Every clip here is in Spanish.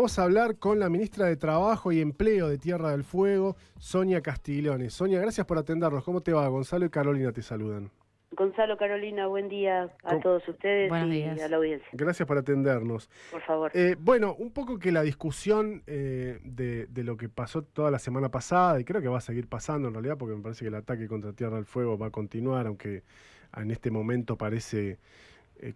Vamos a hablar con la ministra de Trabajo y Empleo de Tierra del Fuego, Sonia Castiglione. Sonia, gracias por atendernos. ¿Cómo te va? Gonzalo y Carolina te saludan. Gonzalo, Carolina, buen día a ¿Cómo? todos ustedes Buenos y a días. la audiencia. Gracias por atendernos. Por favor. Bueno, un poco que la discusión de lo que pasó toda la semana pasada, y creo que va a seguir pasando en realidad, porque me parece que el ataque contra Tierra del Fuego va a continuar, aunque en este momento parece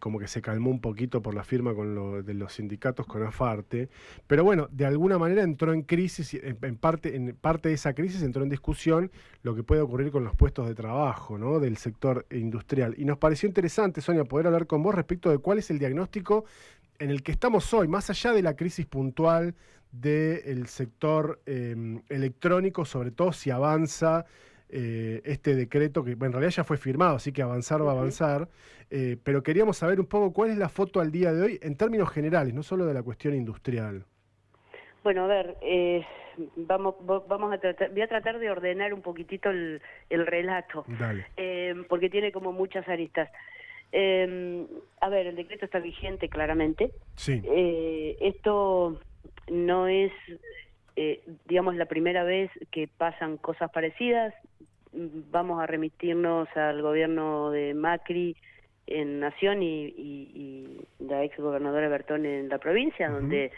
como que se calmó un poquito por la firma de los sindicatos con AFARTE, pero bueno, de alguna manera entró en crisis, en parte de esa crisis entró en discusión lo que puede ocurrir con los puestos de trabajo, ¿no?, del sector industrial. Y nos pareció interesante, Sonia, poder hablar con vos respecto de cuál es el diagnóstico en el que estamos hoy, más allá de la crisis puntual del sector electrónico, sobre todo si avanza este decreto, que en realidad ya fue firmado, así que avanzar va a avanzar, pero queríamos saber un poco cuál es la foto al día de hoy en términos generales, no solo de la cuestión industrial. Bueno, a ver, voy a tratar de ordenar un poquitito el relato, Dale. porque tiene como muchas aristas. A ver, el decreto está vigente claramente. Sí. Esto no es, digamos, la primera vez que pasan cosas parecidas. Vamos a remitirnos al gobierno de Macri en Nación y la ex gobernadora Bertón en la provincia, donde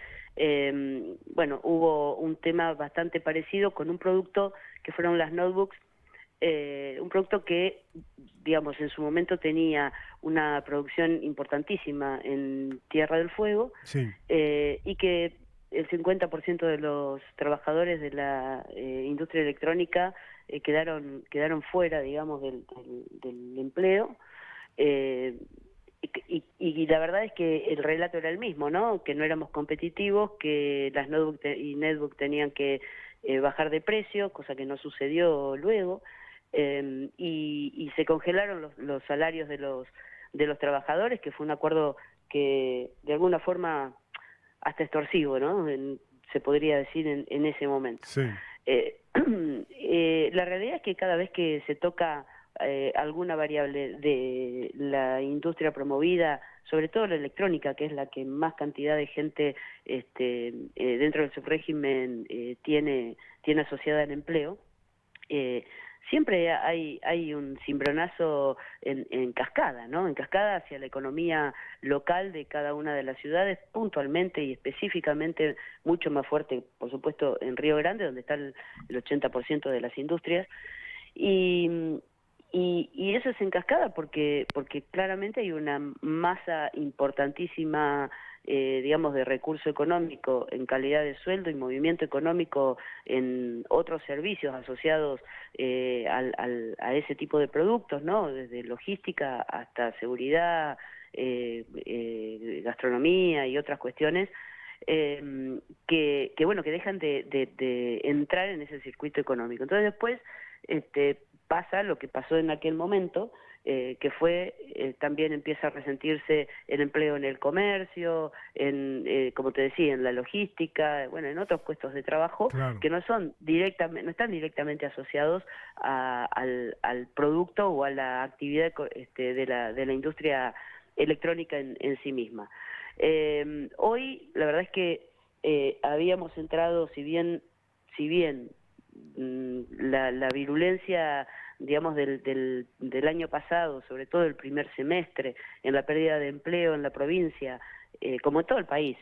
bueno, hubo un tema bastante parecido con un producto que fueron las notebooks, un producto que, digamos, en su momento tenía una producción importantísima en Tierra del Fuego, Sí. Y que el 50% de los trabajadores de la industria electrónica quedaron fuera, digamos, del empleo. Y la verdad es que el relato era el mismo, ¿no? Que no éramos competitivos, que las notebook y netbook tenían que bajar de precio, cosa que no sucedió luego, y se congelaron los salarios de los trabajadores, que fue un acuerdo que de alguna forma hasta extorsivo, ¿no? Se podría decir en ese momento. Sí. La realidad es que cada vez que se toca alguna variable de la industria promovida, sobre todo la electrónica, que es la que más cantidad de gente dentro del subrégimen tiene asociada al empleo, siempre hay un cimbronazo en cascada, ¿no? En cascada hacia la economía local de cada una de las ciudades, puntualmente y específicamente mucho más fuerte, por supuesto, en Río Grande, donde está el 80% de las industrias. Y eso es en cascada porque claramente hay una masa importantísima, digamos, de recurso económico en calidad de sueldo y movimiento económico en otros servicios asociados a ese tipo de productos, ¿no? Desde logística hasta seguridad, gastronomía y otras cuestiones, que bueno, que dejan de entrar en ese circuito económico. Entonces después pasa lo que pasó en aquel momento, que fue, también empieza a resentirse el empleo en el comercio, como te decía, en la logística, bueno, en otros puestos de trabajo, Claro, que no están directamente asociados al producto o a la actividad de la industria electrónica en sí misma. Hoy, la verdad es que habíamos entrado, si bien la virulencia, digamos, del año pasado, sobre todo el primer semestre, en la pérdida de empleo en la provincia, como en todo el país,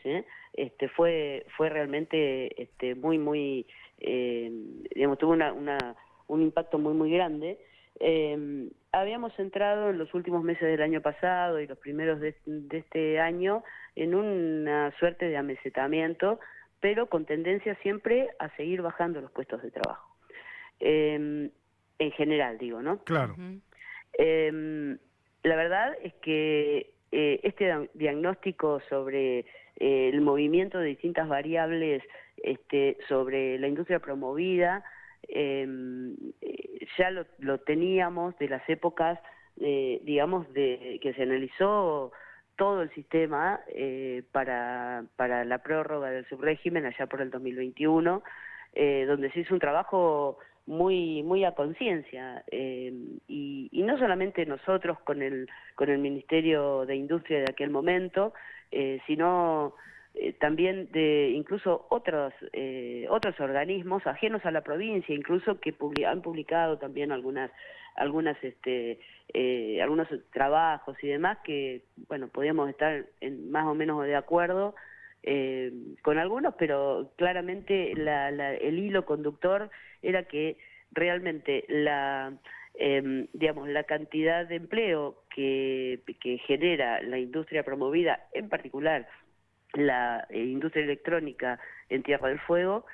fue realmente muy, digamos, tuvo un impacto muy grande. Habíamos entrado en los últimos meses del año pasado y los primeros de este año en una suerte de amesetamiento, pero con tendencia siempre a seguir bajando los puestos de trabajo. En general, digo, ¿no? claro. La verdad es que este diagnóstico sobre el movimiento de distintas variables sobre la industria promovida, ya lo teníamos de las épocas, digamos, que se analizó todo el sistema para la prórroga del subrégimen allá por el 2021, donde se hizo un trabajo muy a conciencia, y no solamente nosotros con el Ministerio de Industria de aquel momento, sino también de incluso otros organismos ajenos a la provincia, incluso que han publicado también algunos trabajos y demás que, bueno, podíamos estar más o menos de acuerdo con algunos, pero claramente el hilo conductor era que realmente digamos, la cantidad de empleo que genera la industria promovida, en particular la industria electrónica en Tierra del Fuego,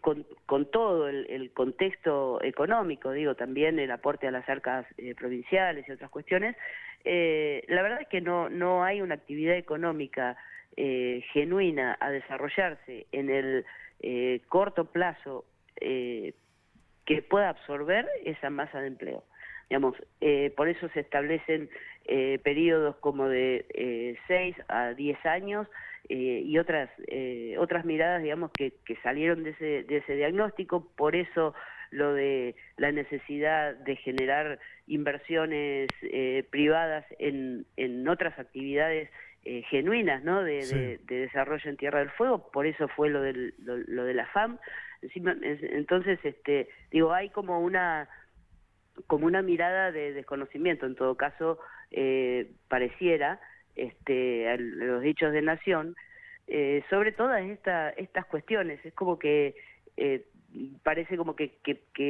con todo el contexto económico, digo, también el aporte a las arcas provinciales y otras cuestiones, la verdad es que no hay una actividad económica genuina a desarrollarse en el corto plazo que pueda absorber esa masa de empleo. Digamos, por eso se establecen periodos como de 6 a 10 años y otras miradas, digamos, que salieron de ese diagnóstico. Por eso lo de la necesidad de generar inversiones privadas en otras actividades genuinas, ¿no? de desarrollo en Tierra del Fuego. Por eso fue lo de la FAM. Entonces, digo, hay como una mirada de desconocimiento, en todo caso, pareciera, a los dichos de Nación, sobre todas estas cuestiones. Es como que parece como que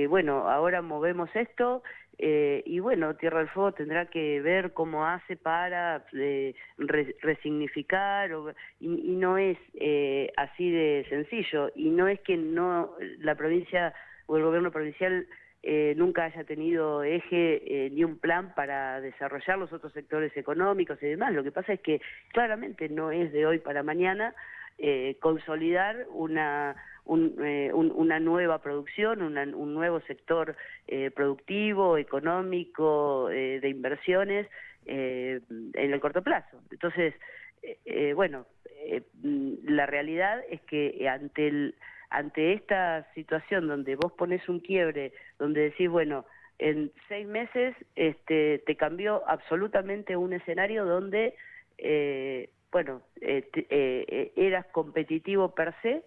bueno, ahora movemos esto, y bueno, Tierra del Fuego tendrá que ver cómo hace para resignificar, y no es así de sencillo, y no es que la provincia o el gobierno provincial nunca haya tenido eje ni un plan para desarrollar los otros sectores económicos y demás. Lo que pasa es que claramente no es de hoy para mañana consolidar una nueva producción, un nuevo sector productivo, económico, de inversiones en el corto plazo. Entonces, bueno, la realidad es que ante esta situación donde vos pones un quiebre, donde decís, bueno, en 6 meses te cambió absolutamente un escenario donde, eras competitivo per se,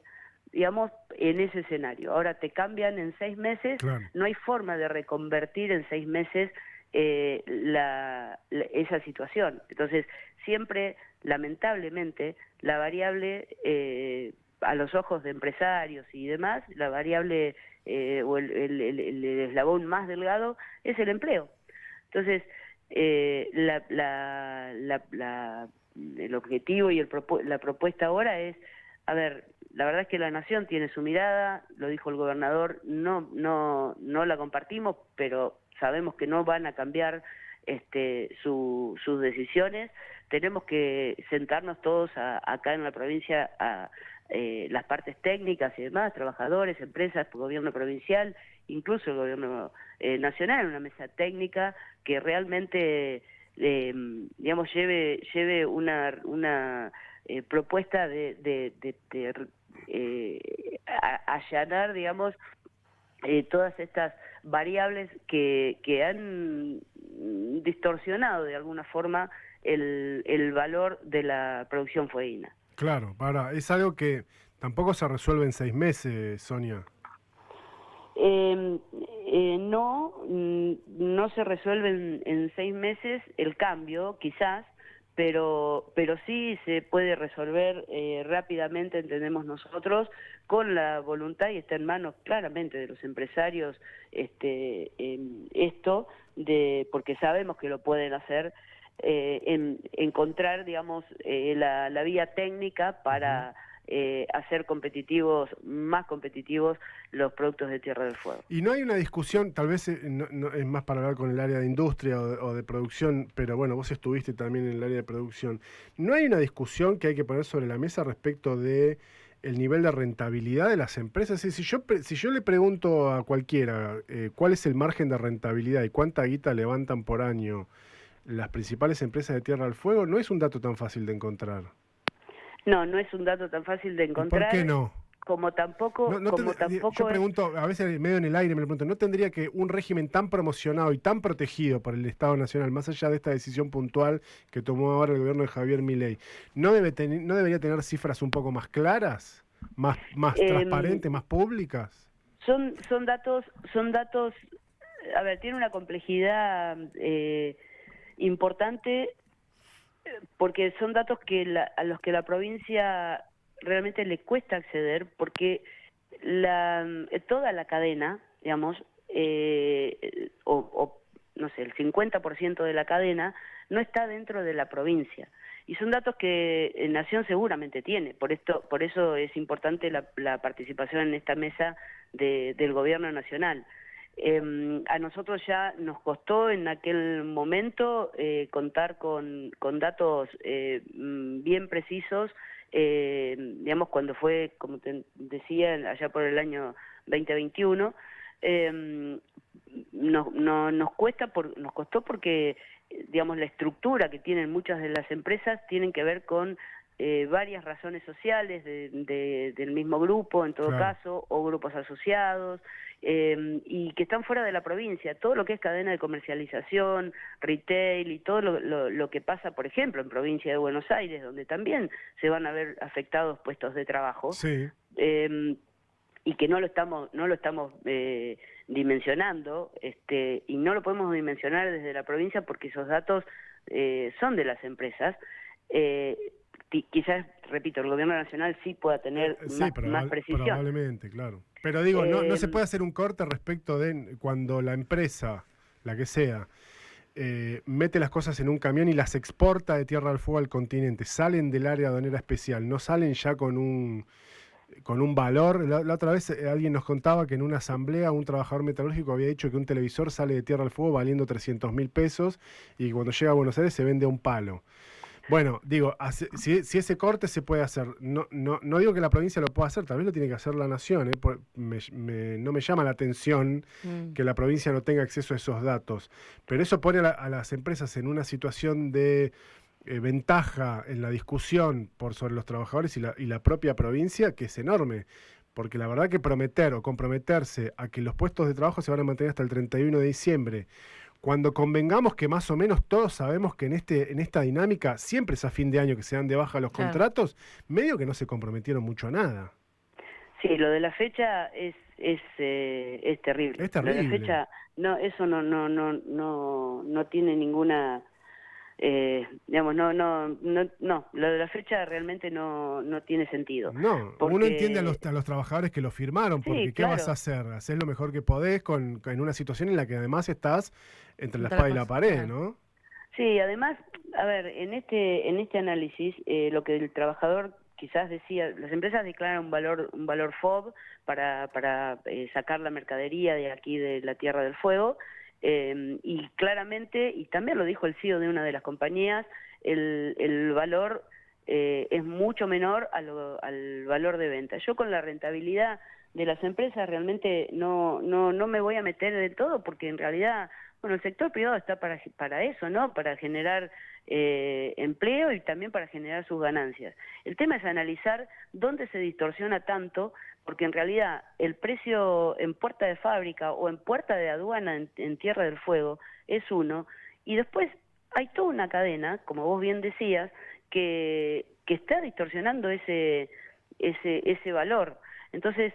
digamos, en ese escenario. Ahora te cambian en 6 meses, Claro. no hay forma de reconvertir en 6 meses esa situación. Entonces, siempre, lamentablemente, la variable, a los ojos de empresarios y demás, la variable o el eslabón más delgado es el empleo. Entonces, el objetivo y la propuesta ahora es, a ver, la verdad es que la Nación tiene su mirada, lo dijo el gobernador, no la compartimos, pero sabemos que no van a cambiar sus decisiones. Tenemos que sentarnos todos acá en la provincia, las partes técnicas y demás, trabajadores, empresas, gobierno provincial, incluso el gobierno nacional, en una mesa técnica que realmente digamos lleve una propuesta de allanar, digamos, todas estas variables que han distorsionado de alguna forma el valor de la producción fueguina. Claro, para, es algo que tampoco se resuelve en 6 meses, Sonia. No se resuelve en 6 meses el cambio, quizás, pero sí se puede resolver rápidamente, entendemos nosotros, con la voluntad, y está en manos claramente de los empresarios porque sabemos que lo pueden hacer, encontrar, digamos, la vía técnica para hacer más competitivos los productos de Tierra del Fuego. Y no hay una discusión, tal vez no, es más para hablar con el área de industria o de producción, pero bueno, vos estuviste también en el área de producción. ¿No hay una discusión que hay que poner sobre la mesa respecto de el nivel de rentabilidad de las empresas? Es decir, si yo le pregunto a cualquiera cuál es el margen de rentabilidad y cuánta guita levantan por año las principales empresas de Tierra del Fuego, no es un dato tan fácil de encontrar. No es un dato tan fácil de encontrar. ¿Y por qué no? como tampoco, yo pregunto, a veces medio en el aire me lo pregunto, ¿no tendría que un régimen tan promocionado y tan protegido por el Estado Nacional, más allá de esta decisión puntual que tomó ahora el gobierno de Javier Milei, no debería tener cifras un poco más claras, más em, transparentes, más públicas? son datos, a ver, tiene una complejidad importante porque son datos a los que la provincia realmente le cuesta acceder porque toda la cadena, digamos, no sé, el 50% de la cadena no está dentro de la provincia. Y son datos que Nación seguramente tiene, por eso es importante la participación en esta mesa del gobierno nacional. A nosotros ya nos costó en aquel momento contar con datos bien precisos, digamos cuando fue, como te decía, allá por el año 2021, nos costó porque digamos la estructura que tienen muchas de las empresas tienen que ver con varias razones sociales del mismo grupo en todo caso, o grupos asociados, y que están fuera de la provincia. Todo lo que es cadena de comercialización, retail y todo lo que pasa, por ejemplo, en provincia de Buenos Aires, donde también se van a ver afectados puestos de trabajo, y que no lo estamos dimensionando, y no lo podemos dimensionar desde la provincia porque esos datos son de las empresas. Quizás, repito, el gobierno nacional sí pueda tener más precisión. Probablemente, claro. Pero digo, no se puede hacer un corte respecto de cuando la empresa, la que sea, mete las cosas en un camión y las exporta de Tierra del Fuego al continente, salen del área aduanera especial, no salen ya con un valor. La otra vez alguien nos contaba que en una asamblea un trabajador metalúrgico había dicho que un televisor sale de Tierra del Fuego valiendo 300.000 pesos y cuando llega a Buenos Aires se vende a un palo. Bueno, digo, si ese corte se puede hacer, no digo que la provincia lo pueda hacer, tal vez lo tiene que hacer la nación, no me llama la atención que la provincia no tenga acceso a esos datos, pero eso pone a las empresas en una situación de ventaja en la discusión sobre los trabajadores y la propia provincia, que es enorme, porque la verdad que prometer o comprometerse a que los puestos de trabajo se van a mantener hasta el 31 de diciembre, cuando convengamos que más o menos todos sabemos que en esta dinámica siempre es a fin de año que se dan de baja los contratos, medio que no se comprometieron mucho a nada. Sí, lo de la fecha es terrible. Es terrible. Lo de la fecha, eso no tiene ninguna, digamos, lo de la fecha realmente no tiene sentido. No, uno entiende a los trabajadores que lo firmaron, porque ¿qué vas a hacer? Hacer lo mejor que podés en una situación en la que además estás entre la espada y la pared, ¿no? Sí, además, a ver, en este análisis, lo que el trabajador quizás decía, las empresas declaran un valor FOB para sacar la mercadería de aquí de la Tierra del Fuego, y claramente, y también lo dijo el CEO de una de las compañías, el valor es mucho menor al valor de venta. Yo con la rentabilidad de las empresas realmente no me voy a meter del todo porque en realidad, bueno, el sector privado está para eso, ¿no? Para generar empleo y también para generar sus ganancias. El tema es analizar dónde se distorsiona tanto, porque en realidad el precio en puerta de fábrica o en puerta de aduana en Tierra del Fuego es uno, y después hay toda una cadena, como vos bien decías, que está distorsionando ese valor. Entonces,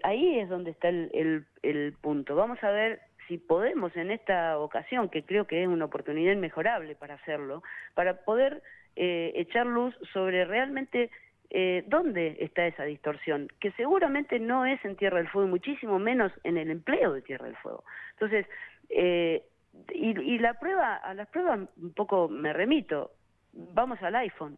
ahí es donde está el punto. Vamos a ver si podemos en esta ocasión, que creo que es una oportunidad inmejorable para hacerlo, para poder echar luz sobre realmente dónde está esa distorsión, que seguramente no es en Tierra del Fuego, muchísimo menos en el empleo de Tierra del Fuego. Entonces, y a las pruebas un poco me remito. Vamos al iPhone.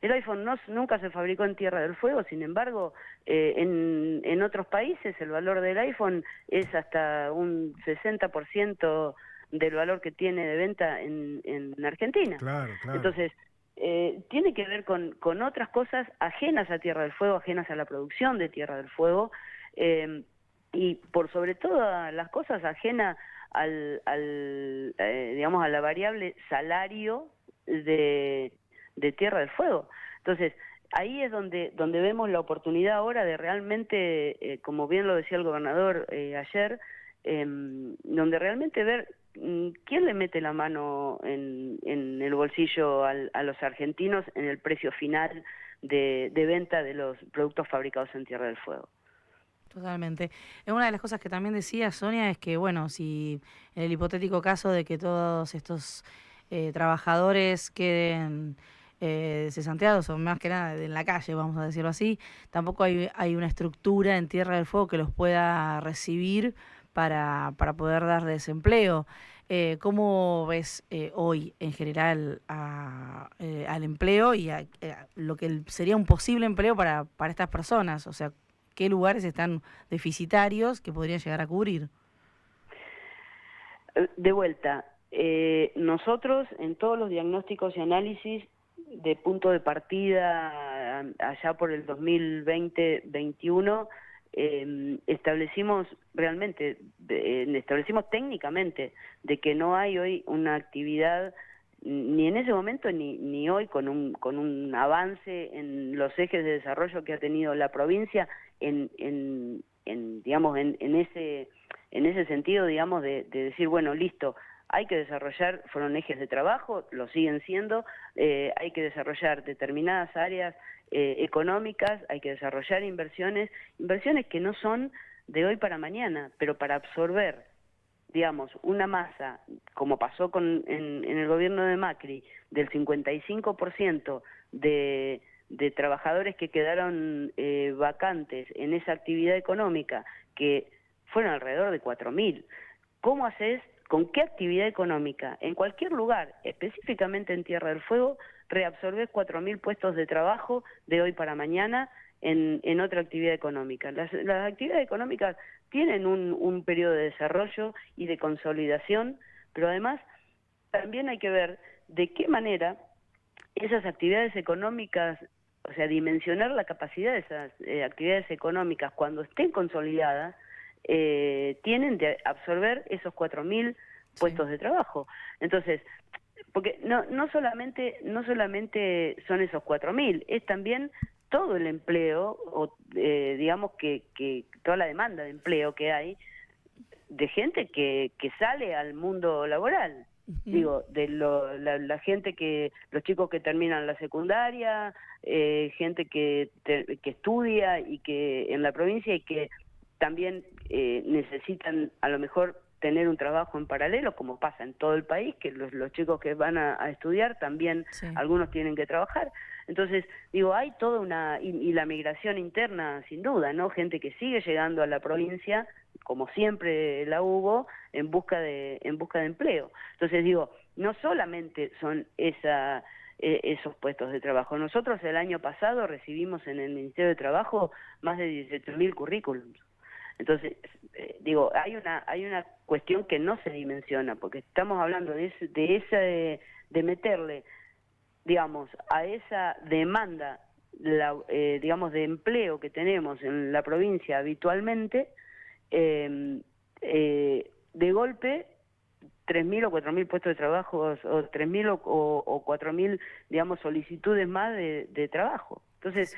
El iPhone nunca se fabricó en Tierra del Fuego, sin embargo, en otros países el valor del iPhone es hasta un 60% del valor que tiene de venta en Argentina. Claro. Entonces, tiene que ver con otras cosas ajenas a Tierra del Fuego, ajenas a la producción de Tierra del Fuego, y por sobre todas las cosas ajena digamos, a la variable salario de Tierra del Fuego. Entonces, ahí es donde vemos la oportunidad ahora de realmente, como bien lo decía el gobernador ayer, donde realmente ver quién le mete la mano en el bolsillo a los argentinos en el precio final de venta de los productos fabricados en Tierra del Fuego. Totalmente. Una de las cosas que también decía Sonia es que, bueno, si en el hipotético caso de que todos estos trabajadores queden cesanteados o más que nada en la calle, vamos a decirlo así, tampoco hay una estructura en Tierra del Fuego que los pueda recibir para poder dar desempleo. ¿Cómo ves hoy en general al empleo y a lo que sería un posible empleo para estas personas? O sea, ¿qué lugares están deficitarios que podrían llegar a cubrir? De vuelta, nosotros en todos los diagnósticos y análisis de punto de partida allá por el 2020-21, establecimos técnicamente de que no hay hoy una actividad ni en ese momento ni hoy con un avance en los ejes de desarrollo que ha tenido la provincia en ese sentido, digamos, de decir, bueno, listo, hay que desarrollar, fueron ejes de trabajo, lo siguen siendo, hay que desarrollar determinadas áreas económicas, hay que desarrollar inversiones que no son de hoy para mañana, pero para absorber, digamos, una masa, como pasó en el gobierno de Macri, del 55% de trabajadores que quedaron vacantes en esa actividad económica, que fueron alrededor de 4.000. ¿Cómo haces, con qué actividad económica, en cualquier lugar, específicamente en Tierra del Fuego, reabsorbes 4.000 puestos de trabajo de hoy para mañana en otra actividad económica? Las actividades económicas tienen un periodo de desarrollo y de consolidación, pero además también hay que ver de qué manera esas actividades económicas, o sea, dimensionar la capacidad de esas actividades económicas cuando estén consolidadas, tienen de absorber esos 4.000 puestos de trabajo. Entonces, porque no solamente son esos 4.000, es también todo el empleo, o digamos que toda la demanda de empleo que hay, de gente que sale al mundo laboral. Digo, de la gente los chicos que terminan la secundaria, gente que estudia y que en la provincia y que también necesitan a lo mejor tener un trabajo en paralelo, como pasa en todo el país, que los chicos que van a estudiar también, algunos tienen que trabajar. Entonces, digo, hay toda y la migración interna, sin duda, ¿no? Gente que sigue llegando a la provincia, como siempre la hubo, en busca de empleo. Entonces, digo, no solamente son esos puestos de trabajo. Nosotros el año pasado recibimos en el Ministerio de Trabajo más de 18.000 currículums. Entonces, digo, hay una cuestión que no se dimensiona, porque estamos hablando de meterle, digamos, a esa demanda, digamos, de empleo que tenemos en la provincia habitualmente, de golpe 3.000 o 4.000 puestos de trabajo, o 3.000 o 4.000, digamos, solicitudes más de trabajo. Entonces,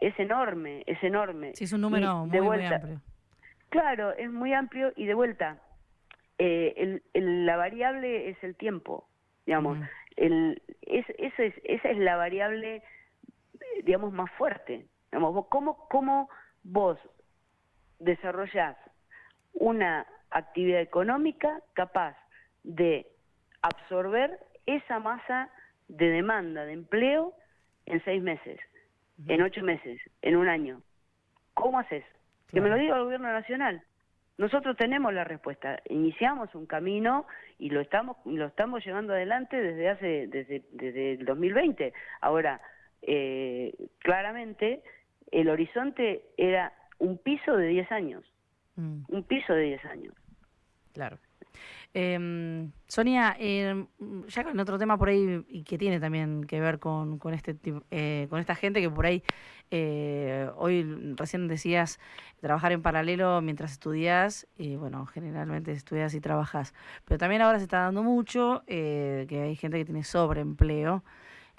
es enorme, es enorme. Sí, es un número muy amplio. Claro, es muy amplio y de vuelta, la variable es el tiempo, digamos. Esa es la variable, digamos, más fuerte. Digamos, ¿cómo vos desarrollás una actividad económica capaz de absorber esa masa de demanda de empleo en 6 meses, en 8 meses, en un año? ¿Cómo haces? Claro. Que me lo diga el gobierno nacional. Nosotros tenemos la respuesta. Iniciamos un camino y lo estamos llevando adelante desde el 2020. Ahora, claramente, el horizonte era un piso de 10 años. Un piso de 10 años. Claro. Sonia, ya con otro tema por ahí y que tiene también que ver con este tipo, con esta gente que por ahí hoy recién decías trabajar en paralelo mientras estudias, y bueno, generalmente estudias y trabajas, pero también ahora se está dando mucho que hay gente que tiene sobreempleo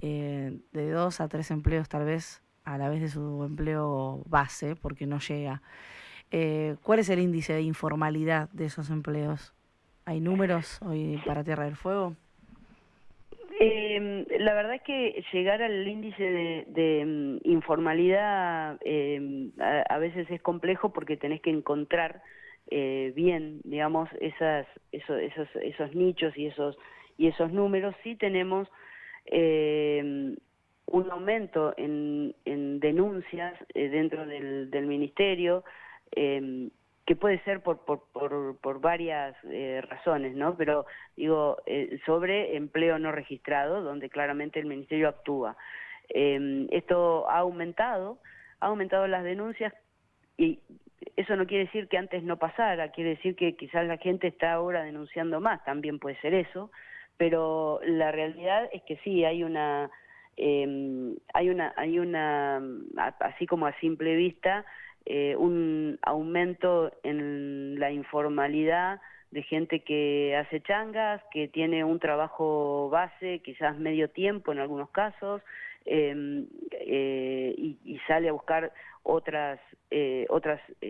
de 2 a 3 empleos tal vez a la vez de su empleo base, porque no llega. ¿Cuál es el índice de informalidad de esos empleos? ¿Hay números hoy para Tierra del Fuego? La verdad es que llegar al índice de informalidad a veces es complejo porque tenés que encontrar bien, digamos, esos nichos y esos números. Sí tenemos un aumento en denuncias dentro del ministerio, que puede ser por varias razones, ¿no? Pero digo, sobre empleo no registrado, donde claramente el ministerio actúa. Esto ha aumentado las denuncias, y eso no quiere decir que antes no pasara, quiere decir que quizás la gente está ahora denunciando más, también puede ser eso, pero la realidad es que sí, hay una así como a simple vista, un aumento en la informalidad de gente que hace changas, que tiene un trabajo base, quizás medio tiempo en algunos casos, y sale a buscar otras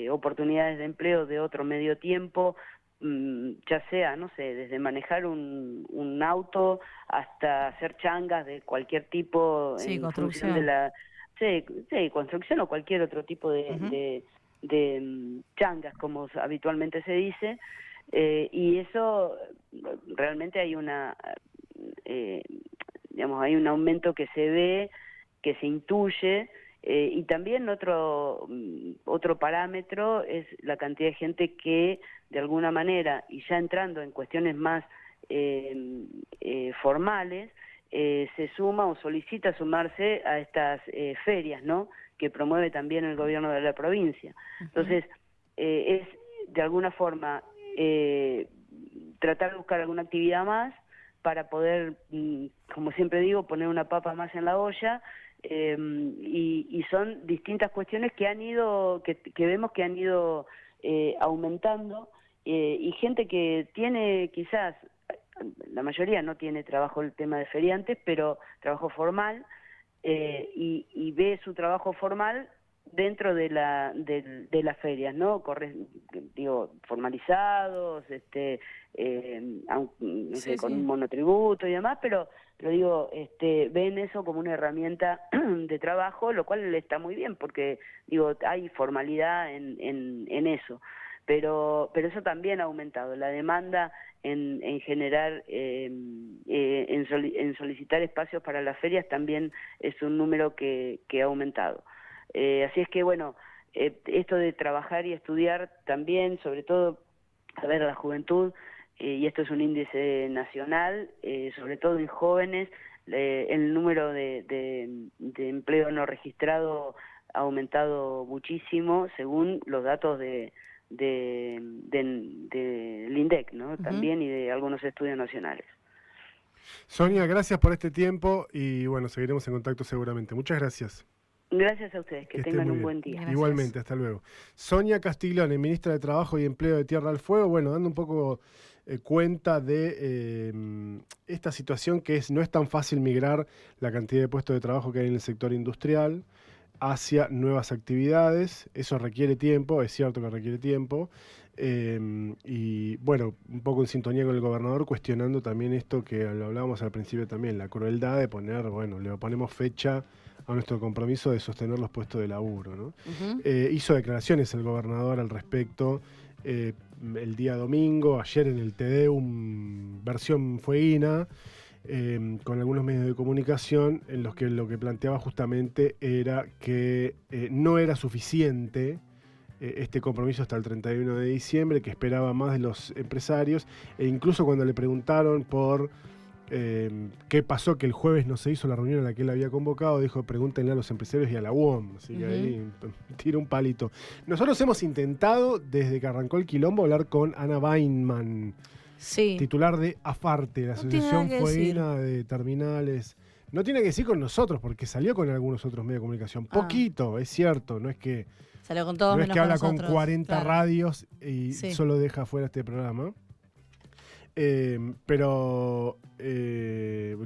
oportunidades de empleo de otro medio tiempo, ya sea, no sé, desde manejar un auto hasta hacer changas de cualquier tipo, Sí, en construcción. función de la... Sí, construcción o cualquier otro tipo de changas, como habitualmente se dice, y eso realmente hay digamos, hay un aumento que se ve, que se intuye, y también otro parámetro es la cantidad de gente que de alguna manera, y ya entrando en cuestiones más formales, se suma o solicita sumarse a estas ferias, ¿no?, que promueve también el gobierno de la provincia. Entonces, es de alguna forma tratar de buscar alguna actividad más para poder, como siempre digo, poner una papa más en la olla, y son distintas cuestiones que vemos que han ido aumentando, y gente que tiene quizás, la mayoría no tiene trabajo, el tema de feriantes, pero trabajo formal, y ve su trabajo formal dentro de las ferias, ¿no? Digo, formalizados, no sé, con un monotributo y demás, pero digo, ven eso como una herramienta de trabajo, lo cual está muy bien, porque digo, hay formalidad en eso. Pero eso también ha aumentado, la demanda en generar, en solicitar espacios para las ferias también es un número que ha aumentado. Así es que, bueno, esto de trabajar y estudiar también, sobre todo, a ver, la juventud, y esto es un índice nacional, sobre todo en jóvenes, el número de empleo no registrado ha aumentado muchísimo, según los datos del INDEC, ¿no? También, y de algunos estudios nacionales. Sonia, gracias por este tiempo y bueno, seguiremos en contacto seguramente. Muchas gracias. Gracias a ustedes, que tengan un buen día. Gracias. Igualmente, hasta luego. Sonia Castiglione, ministra de Trabajo y Empleo de Tierra del Fuego, bueno, dando un poco cuenta de esta situación que no es tan fácil migrar la cantidad de puestos de trabajo que hay en el sector industrial hacia nuevas actividades. Eso requiere tiempo, es cierto que requiere tiempo. Y bueno, un poco en sintonía con el gobernador, cuestionando también esto que lo hablábamos al principio también, la crueldad de poner, bueno, le ponemos fecha a nuestro compromiso de sostener los puestos de laburo, ¿no? Hizo declaraciones el gobernador al respecto el día domingo, ayer en el Tedeum versión fueguina, con algunos medios de comunicación, en los que lo que planteaba justamente era que no era suficiente este compromiso hasta el 31 de diciembre, que esperaba más de los empresarios, e incluso cuando le preguntaron por qué pasó que el jueves no se hizo la reunión a la que él había convocado, dijo, pregúntenle a los empresarios y a la UOM, así que ahí tira un palito. Nosotros hemos intentado, desde que arrancó el quilombo, hablar con Ana Weinman, titular de AFARTE, la Asociación Fueguina de Terminales. No tiene que decir con nosotros, porque salió con algunos otros medios de comunicación. Poquito, es cierto, no es que salió con todos, no es menos que con habla nosotros, con 40 radios y solo deja fuera este programa. Pero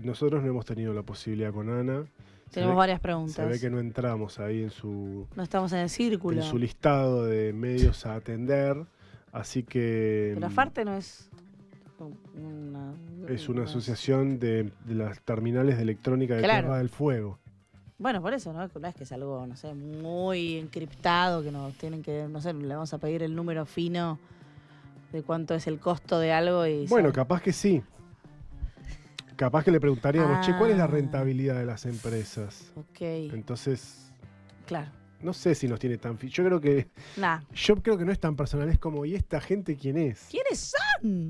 nosotros no hemos tenido la posibilidad con Ana. Tenemos varias preguntas. Se ve que no entramos ahí en su estamos en el círculo. en su listado de medios a atender, así que... Pero Afarte no es es una asociación de las terminales de electrónica de Tierra del Fuego. Bueno, por eso, ¿no? No es que es algo, no sé, muy encriptado, que nos tienen que, no sé, le vamos a pedir el número fino de cuánto es el costo de algo y... Bueno, capaz que sí. Capaz que le preguntaríamos, che, ¿cuál es la rentabilidad de las empresas? Ok. Entonces... Claro. No sé si nos tiene tan... Yo creo que no es tan personal, es como, ¿y esta gente quién es? ¿Quiénes son?